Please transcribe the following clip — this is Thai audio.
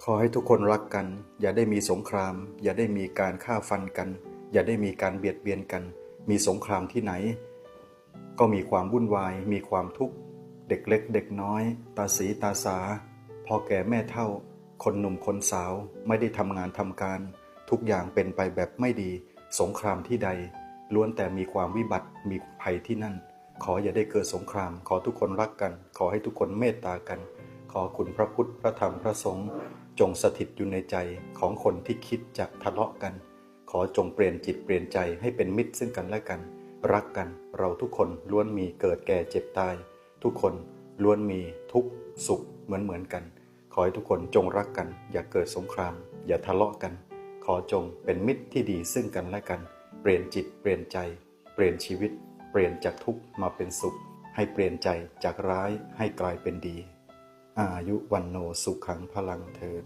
ขอให้ทุกคนรักกันอย่าได้มีสงครามอย่าได้มีการฆ่าฟันกันอย่าได้มีการเบียดเบียนกันมีสงครามที่ไหนก็มีความวุ่นวายมีความทุกข์เด็กเล็กเด็กน้อยตาสีตาสาพ่อแก่แม่เฒ่าคนหนุ่มคนสาวไม่ได้ทำงานทำการทุกอย่างเป็นไปแบบไม่ดีสงครามที่ใดล้วนแต่มีความวิบัติมีภัยที่นั่นขออย่าได้เกิดสงครามขอทุกคนรักกันขอให้ทุกคนเมตตากันขอคุณพระพุทธพระธรรมพระสงฆ์จงสถิตอยู่ในใจของคนที่คิดจะทะเลาะกันขอจงเปลี่ยนจิตเปลี่ยนใจให้เป็นมิตรซึ่งกันและกันรักกันเราทุกคนล้วนมีเกิดแก่เจ็บตายทุกคนล้วนมีทุกข์สุขเหมือนกันขอให้ทุกคนจงรักกันอย่าเกิดสงครามอย่าทะเลาะกันขอจงเป็นมิตรที่ดีซึ่งกันและกันเปลี่ยนจิตเปลี่ยนใจเปลี่ยนชีวิตเปลี่ยนจากทุกข์มาเป็นสุขให้เปลี่ยนใจจากร้ายให้กลายเป็นดีอายุวันโนสุขังพลังเทอญ